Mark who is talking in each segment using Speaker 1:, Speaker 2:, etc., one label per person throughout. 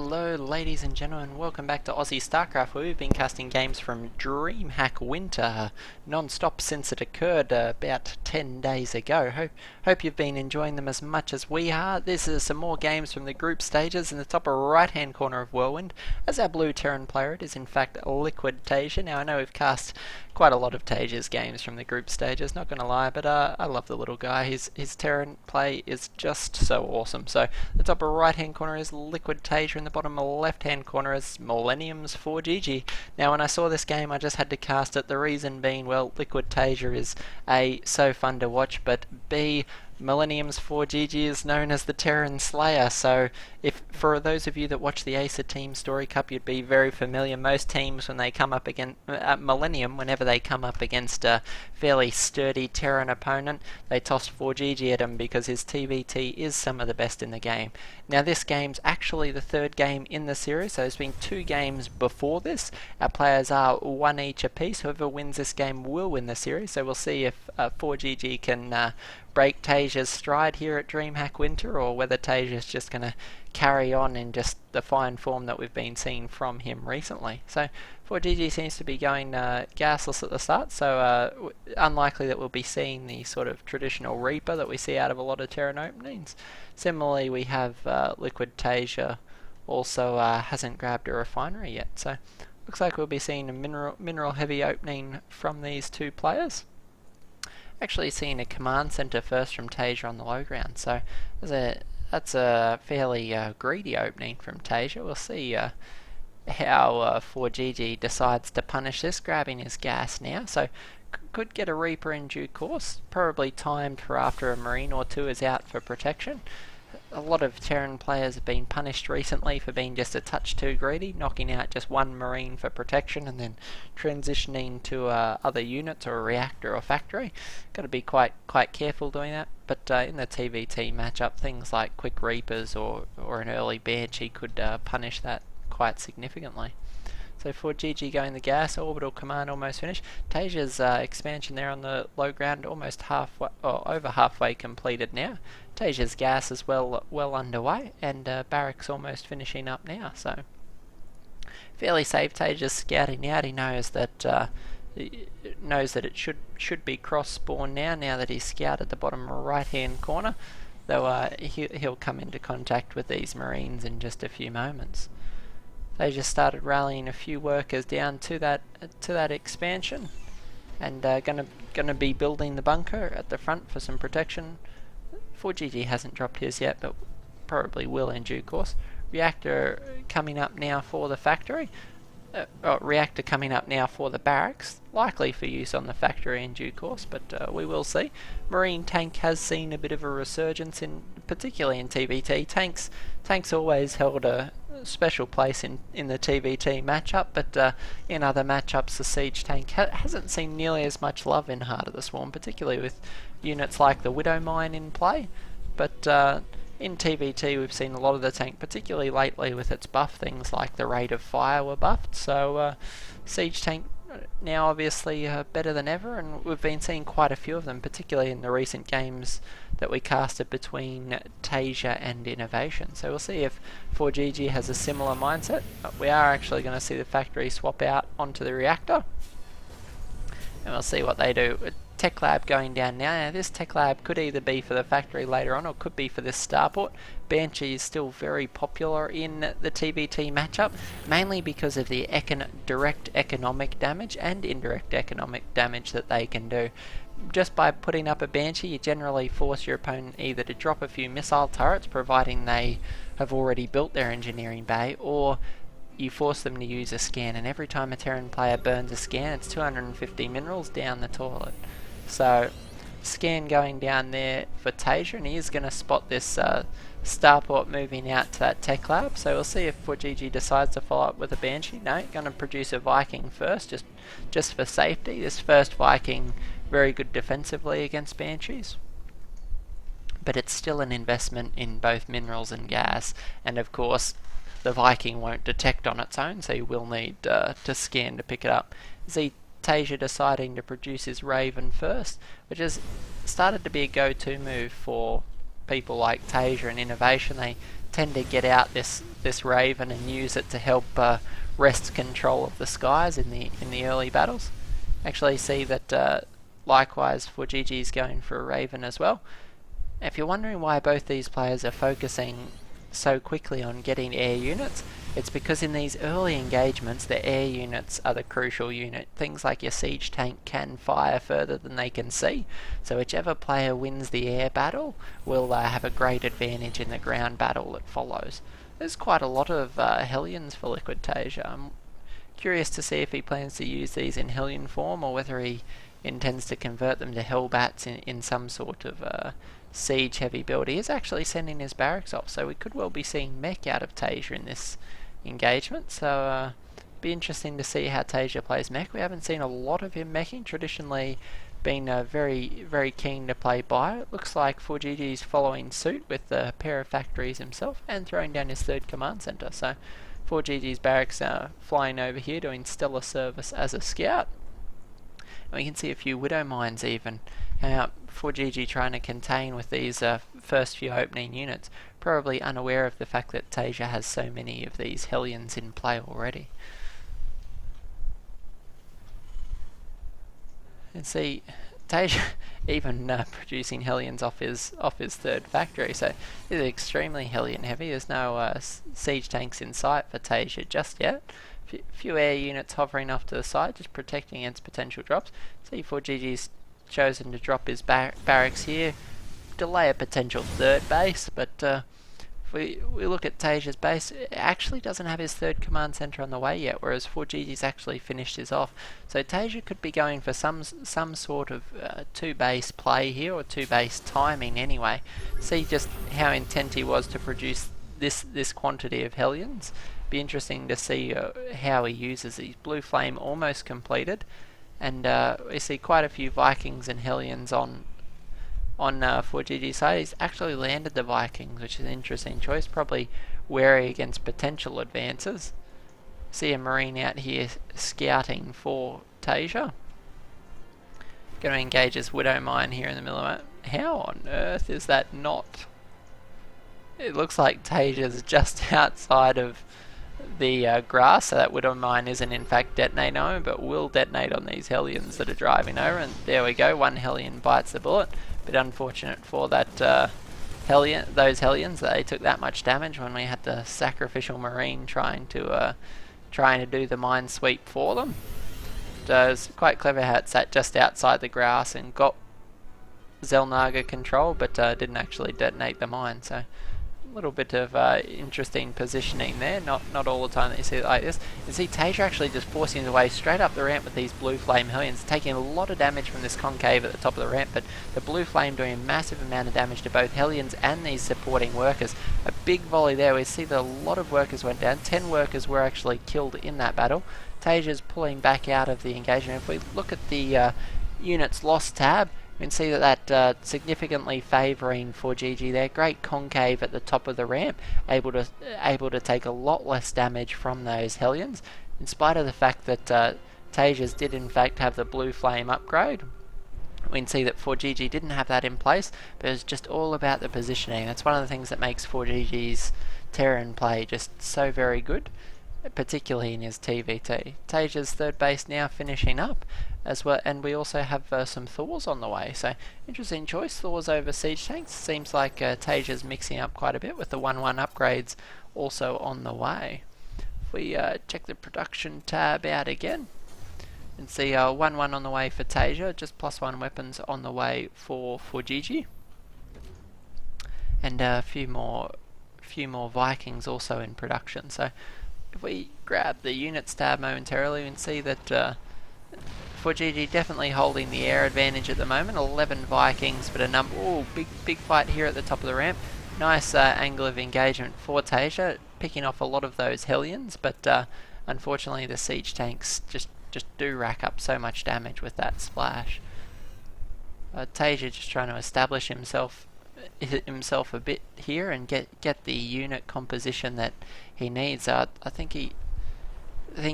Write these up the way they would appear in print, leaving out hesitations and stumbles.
Speaker 1: Hello ladies and gentlemen, welcome back to Aussie Starcraft, where we've been casting games from Dreamhack Winter non-stop since it occurred about 10 days ago. Hope you've been enjoying them as much as we are. This is some more games from the group stages. In the top right hand corner of Whirlwind, as our blue Terran player, it is in fact LiquidTaeja. Now I know we've cast quite a lot of Taeja's games from the group stages, not gonna lie, but I love the little guy. His Terran play is just so awesome. So the top right hand corner is LiquidTaeja, in the bottom left hand corner is Millennium's ForGG. Now when I saw this game I just had to cast it, the reason being, well, LiquidTaeja is A, so fun to watch, but B, Millennium's ForGG is known as the Terran Slayer, so if for those of you that watch the Acer Team Story Cup, you'd be very familiar. Most teams, when they come up against Millennium, whenever they come up against a fairly sturdy Terran opponent, they toss ForGG at him because his TvT is some of the best in the game. Now this game's actually the third game in the series, so there's been 2 games before this. Our players are 1 each apiece. Whoever wins this game will win the series, so we'll see if ForGG can break Taeja's stride here at Dreamhack Winter, or whether Taeja's just going to carry on in just the fine form that we've been seeing from him recently. So ForGG seems to be going gasless at the start, so unlikely that we'll be seeing the sort of traditional Reaper that we see out of a lot of Terran openings. Similarly, we have LiquidTaeja also hasn't grabbed a refinery yet, so looks like we'll be seeing a mineral heavy opening from these 2 players. Actually seeing a command center first from Taeja on the low ground, so that's a fairly greedy opening from Taeja. We'll see how ForGG decides to punish this, grabbing his gas now, so could get a Reaper in due course, probably timed for after a Marine or 2 is out for protection. A lot of Terran players have been punished recently for being just a touch too greedy, knocking out just 1 Marine for protection and then transitioning to other units or a reactor or factory. Got to be quite careful doing that, but in the TvT matchup, things like quick Reapers or an early Banshee could punish that quite significantly. So ForGG going the gas, orbital command almost finished. Taeja's expansion there on the low ground almost halfway, or over halfway completed now. Taeja's gas is well underway, and barracks almost finishing up now. So fairly safe. Taeja's scouting out. He knows that it should be cross spawn now that he's scouted the bottom right hand corner. Though he'll come into contact with these Marines in just a few moments. They just started rallying a few workers down to that expansion, and gonna be building the bunker at the front for some protection. ForGG hasn't dropped his yet, but probably will in due course. Reactor coming up now for the factory. Reactor coming up now for the barracks, likely for use on the factory in due course, but we will see. Marine tank has seen a bit of a resurgence, particularly in TvT. Tanks always held a special place in the TvT matchup, but in other matchups the siege tank hasn't seen nearly as much love in Heart of the Swarm, particularly with units like the Widow Mine in play. But in TvT we've seen a lot of the tank, particularly lately with its buff, things like the rate of fire were buffed, so siege tank now obviously better than ever, and we've been seeing quite a few of them, particularly in the recent games that we casted between Taeja and Innovation. So we'll see if ForGG has a similar mindset. We are actually going to see the factory swap out onto the reactor, and we'll see what they do. Tech lab going down now. This tech lab could either be for the factory later on or could be for this starport. Banshee is still very popular in the TvT matchup, mainly because of the direct economic damage and indirect economic damage that they can do. Just by putting up a Banshee, you generally force your opponent either to drop a few missile turrets, providing they have already built their engineering bay, or you force them to use a scan, and every time a Terran player burns a scan, it's 250 minerals down the toilet. So scan going down there for Taeja, and he is going to spot this starport moving out to that tech lab. So we'll see if ForGG decides to follow up with a Banshee. No, going to produce a Viking first, just for safety. This first Viking very good defensively against Banshees, but it's still an investment in both minerals and gas, and of course the Viking won't detect on its own, so you will need to scan to pick it up. Taeja deciding to produce his Raven first, which has started to be a go-to move for people like Taeja and Innovation. They tend to get out this Raven and use it to help wrest control of the skies in the early battles. Actually see that likewise ForGG is going for a Raven as well. If you're wondering why both these players are focusing so quickly on getting air units, it's because in these early engagements the air units are the crucial unit. Things like your siege tank can fire further than they can see, so whichever player wins the air battle will have a great advantage in the ground battle that follows. There's quite a lot of Hellions for LiquidTaeja. I'm curious to see if he plans to use these in Hellion form or whether he intends to convert them to Hellbats in some sort of siege heavy build. He is actually sending his barracks off, so we could well be seeing mech out of Taeja in this engagement, so be interesting to see how Taeja plays mech. We haven't seen a lot of him meching, traditionally been very keen to play bio. It looks like ForGG is following suit with a pair of factories himself and throwing down his third command center, so ForGG's barracks are flying over here doing stellar service as a scout. And we can see a few Widow Mines even. ForGG trying to contain with these first few opening units, probably unaware of the fact that Taeja has so many of these Hellions in play already. And see, Taeja even producing Hellions off his third factory, so it's extremely Hellion heavy. There's no siege tanks in sight for Taeja just yet. Few air units hovering off to the side, just protecting against potential drops. See, ForGG's chosen to drop his barracks here, delay a potential third base, but if we look at Taeja's base, it actually doesn't have his third command center on the way yet, whereas ForGG's actually finished his off. So Taeja could be going for some sort of two base play here, or two base timing anyway. See just how intent he was to produce this quantity of Hellions. Be interesting to see how he uses these. Blue Flame almost completed, and we see quite a few Vikings and Hellions on ForGG's side. He's actually landed the Vikings, which is an interesting choice, probably wary against potential advances. See a Marine out here scouting for Taeja. Going to engage his Widow Mine here in the middle of it. How on earth is that not? It looks like Taeja's just outside of the grass, so that Widow Mine isn't in fact detonating, but will detonate on these Hellions that are driving over, and there we go, one Hellion bites the bullet. Bit unfortunate for that those Hellions, they took that much damage when we had the sacrificial Marine trying to do the mine sweep for them. It was quite clever how it sat just outside the grass and got Xel'Naga control, but didn't actually detonate the mine, so a little bit of interesting positioning there. Not all the time that you see it like this. You see Taeja actually just forcing his way straight up the ramp with these Blue Flame Hellions, taking a lot of damage from this concave at the top of the ramp, but the Blue Flame doing a massive amount of damage to both Hellions and these supporting workers. A big volley there. We see that a lot of workers went down. 10 workers were actually killed in that battle. Taeja's pulling back out of the engagement. If we look at the units lost tab, you can see that significantly favouring ForGG there. Great concave at the top of the ramp, able to take a lot less damage from those Hellions, in spite of the fact that Taeja's did in fact have the Blue Flame upgrade. We can see that ForGG didn't have that in place, but it's just all about the positioning. That's one of the things that makes ForGG's Terran play just so very good, particularly in his TvT. Taeja's third base now finishing up as well, and we also have some Thors on the way, so interesting choice. Thors over siege tanks. Seems like Taeja's mixing up quite a bit with the 1-1 upgrades also on the way. If we check the production tab out again and see 1-1 on the way for Taeja, just +1 weapons on the way for ForGG, and a few more Vikings also in production. So if we grab the units tab momentarily, we can see that ForGG definitely holding the air advantage at the moment. 11 Vikings, but a number. Oh, big fight here at the top of the ramp. Nice angle of engagement for Taeja, picking off a lot of those Hellions, but unfortunately the siege tanks just do rack up so much damage with that splash. Taeja just trying to establish himself a bit here and get the unit composition that he needs. I think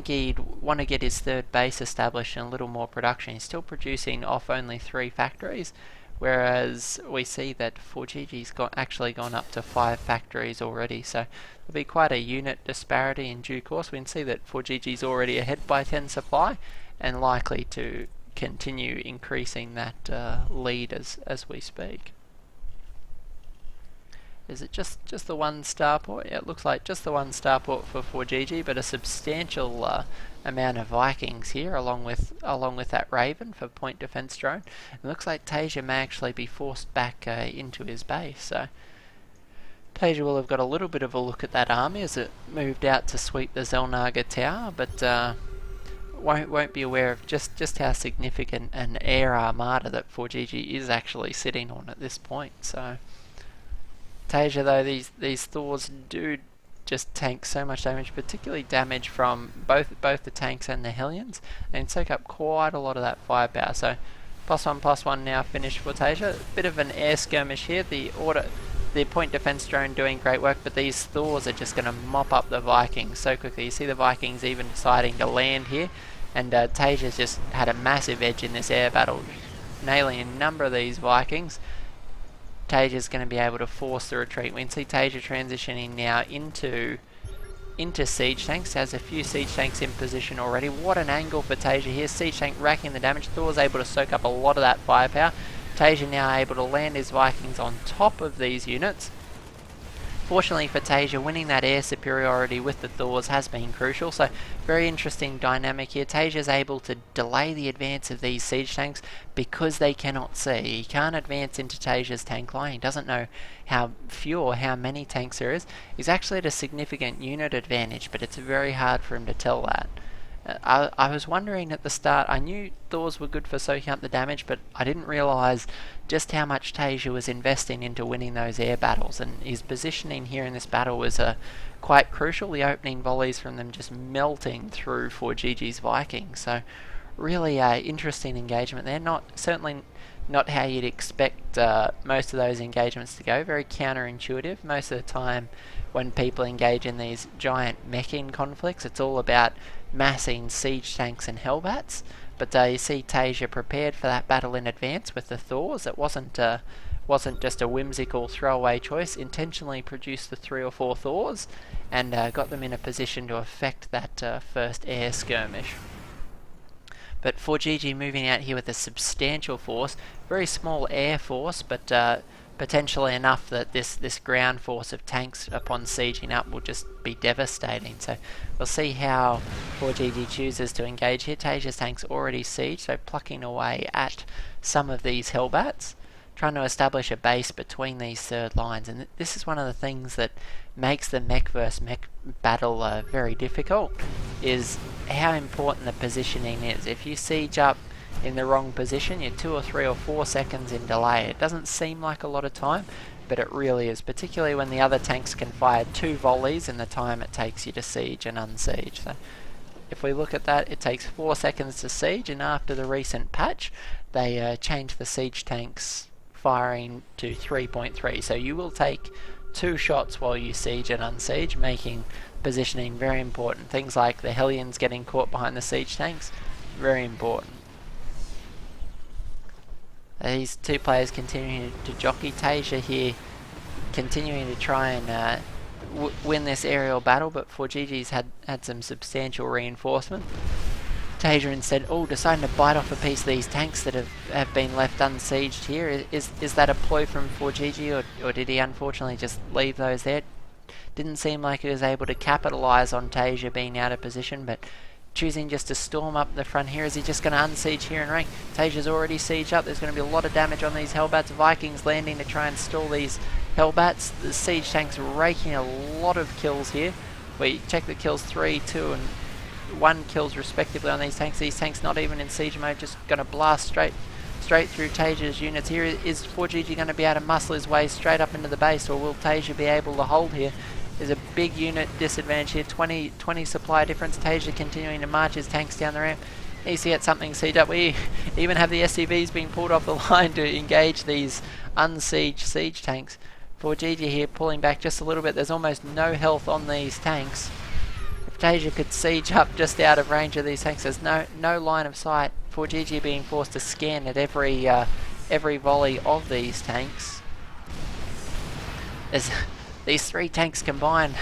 Speaker 1: he'd want to get his third base established and a little more production. He's still producing off only 3 factories, whereas we see that ForGG's actually gone up to 5 factories already, so there'll be quite a unit disparity in due course. We can see that ForGG's already ahead by 10 supply and likely to continue increasing that lead as we speak. Is it just the one starport? Yeah, it looks like just the one starport for ForGG, but a substantial amount of Vikings here, along with that Raven for point defense drone. It looks like Taeja may actually be forced back into his base. So Taeja will have got a little bit of a look at that army as it moved out to sweep the Zelnaga tower, but won't be aware of just how significant an air armada that ForGG is actually sitting on at this point. So Taeja, though, these Thors do just tank so much damage, particularly damage from both the tanks and the Hellions, and soak up quite a lot of that firepower. So +1/+1 now finished for Taeja. Bit of an air skirmish here. The point defense drone doing great work, but these Thors are just going to mop up the Vikings so quickly. You see the Vikings even deciding to land here, and Taeja's just had a massive edge in this air battle, nailing a number of these Vikings. Taeja's going to be able to force the retreat. We can see Taeja transitioning now into siege tanks. Has a few siege tanks in position already. What an angle for Taeja here. Siege tank racking the damage. Thor's able to soak up a lot of that firepower. Taeja now able to land his Vikings on top of these units. Fortunately for Taeja, winning that air superiority with the Thors has been crucial, so very interesting dynamic here. Taeja's able to delay the advance of these siege tanks because they cannot see. He can't advance into Taeja's tank line. He doesn't know how few or how many tanks there is. He's actually at a significant unit advantage, but it's very hard for him to tell that. I was wondering at the start, I knew Thors were good for soaking up the damage, but I didn't realise just how much Taeja was investing into winning those air battles, and his positioning here in this battle was quite crucial. The opening volleys from them just melting through ForGG's Vikings, so really interesting engagement there. Certainly not how you'd expect most of those engagements to go. Very counterintuitive. Most of the time when people engage in these giant meching conflicts, it's all about massing siege tanks and hellbats, but you see Taeja prepared for that battle in advance with the Thors. It wasn't just a whimsical throwaway choice. Intentionally produced the 3 or 4 Thors and got them in a position to effect that first air skirmish. But ForGG moving out here with a substantial force, very small air force, but potentially enough that this ground force of tanks upon sieging up will just be devastating. So we'll see how ForGG chooses to engage here. Taeja's tanks already sieged, so plucking away at some of these hellbats, trying to establish a base between these third lines. And this is one of the things that makes the mech versus mech battle very difficult, is how important the positioning is. If you siege up in the wrong position, you're 2 or 3 or 4 seconds in delay. It doesn't seem like a lot of time, but it really is, particularly when the other tanks can fire 2 volleys in the time it takes you to siege and unsiege. So if we look at that, it takes 4 seconds to siege, and after the recent patch they changed the siege tanks firing to 3.3, so you will take 2 shots while you siege and unsiege, making positioning very important. Things like the Hellions getting caught behind the siege tanks, very important. These two players continuing to jockey. Taeja here continuing to try and win this aerial battle, but ForGG's had some substantial reinforcement. Taeja instead deciding to bite off a piece of these tanks that have been left unsieged here. Is that a ploy from ForGG, or did he unfortunately just leave those there? Didn't seem like he was able to capitalise on Taeja being out of position, but choosing just to storm up the front here. Is he just going to unsiege here in rank? Taeja's already sieged up. There's going to be a lot of damage on these hellbats. Vikings landing to try and stall these hellbats. The siege tanks raking a lot of kills here. We check the kills, 3, 2 and 1 kills respectively on these tanks. These tanks not even in siege mode, just going to blast straight through Taeja's units here. Is ForGG going to be able to muscle his way straight up into the base, or will Taeja be able to hold here? There's a big unit disadvantage here, 20 supply difference. Taeja continuing to march his tanks down the ramp. Needs to get something sieged up. We even have the SCVs being pulled off the line to engage these unsieged siege tanks. ForGG here pulling back just a little bit. There's almost no health on these tanks. If Taeja could siege up just out of range of these tanks, there's no line of sight. ForGG being forced to scan at every every volley of these tanks. These 3 tanks combined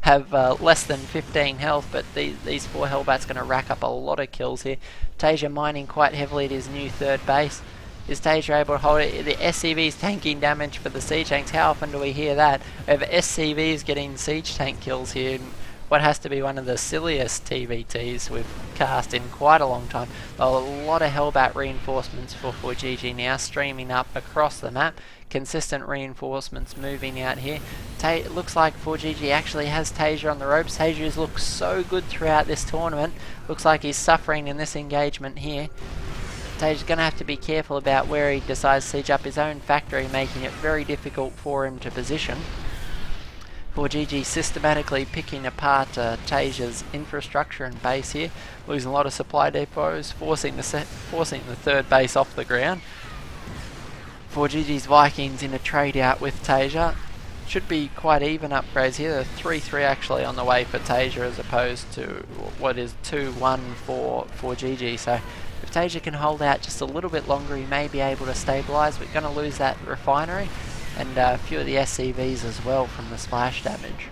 Speaker 1: have less than 15 health, but these 4 Hellbats going to rack up a lot of kills here. Taeja mining quite heavily at his new 3rd base. Is Taeja able to hold it? The SCV's tanking damage for the siege tanks. How often do we hear that? We have SCVs getting siege tank kills here in what has to be one of the silliest TvTs we've cast in quite a long time. A lot of Hellbat reinforcements for ForGG now, streaming up across the map. Consistent reinforcements moving out here. It looks like ForGG actually has Taeja on the ropes. Taeja's looked so good throughout this tournament. Looks like he's suffering in this engagement here. Taeja's going to have to be careful about where he decides to siege up his own factory, making it very difficult for him to position. ForGG systematically picking apart Taeja's infrastructure and base here, losing a lot of supply depots, forcing the 3rd base off the ground. ForGG's Vikings in a trade out with Taeja. Should be quite even upgrades here. There are 3-3 actually on the way for Taeja as opposed to what is 2-1 for ForGG. So if Taeja can hold out just a little bit longer, he may be able to stabilise. We're going to lose that refinery and a few of the SCVs as well from the splash damage.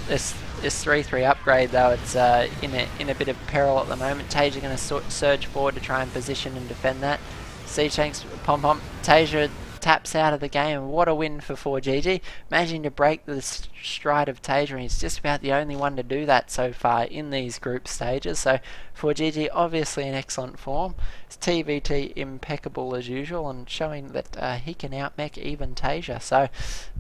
Speaker 1: This 3-3 upgrade though, it's in a bit of peril at the moment. Taeja going to surge forward to try and position and defend that. Siege tanks, pom. Taeja taps out of the game. What a win for ForGG. Managing to break the stride of Taeja, and he's just about the only one to do that so far in these group stages. So ForGG obviously in excellent form. It's TvT impeccable as usual, and showing that he can outmech even Taeja. So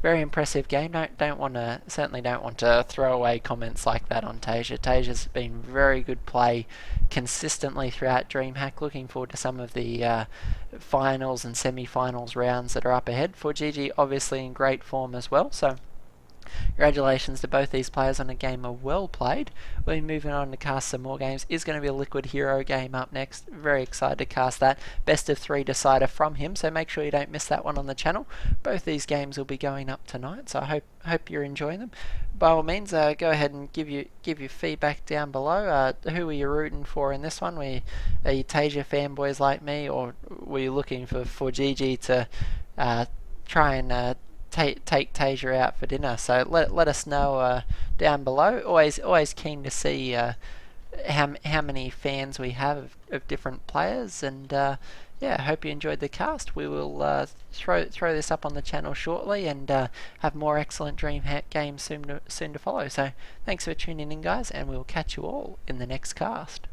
Speaker 1: very impressive game. Certainly don't want to throw away comments like that on Taeja. Taeja's been very good play consistently throughout Dreamhack. Looking forward to some of the finals and semi-finals rounds that are up ahead. ForGG obviously in great form as well. So congratulations to both these players on a game of well played. We'll be moving on to cast some more games. Is going to be a Liquid Hero game up next. Very excited to cast that. Best of 3 decider from him, so make sure you don't miss that one on the channel. Both these games will be going up tonight, so I hope you're enjoying them. By all means, go ahead and give your feedback down below. Who were you rooting for in this one? Are you Taeja fanboys like me, or were you looking for ForGG to try and take Taeja out for dinner? So let us know down below. Always keen to see how many fans we have of different players, and yeah, I hope you enjoyed the cast. We will throw this up on the channel shortly, and have more excellent Dreamhack games soon to follow. So thanks for tuning in, guys, and we'll catch you all in the next cast.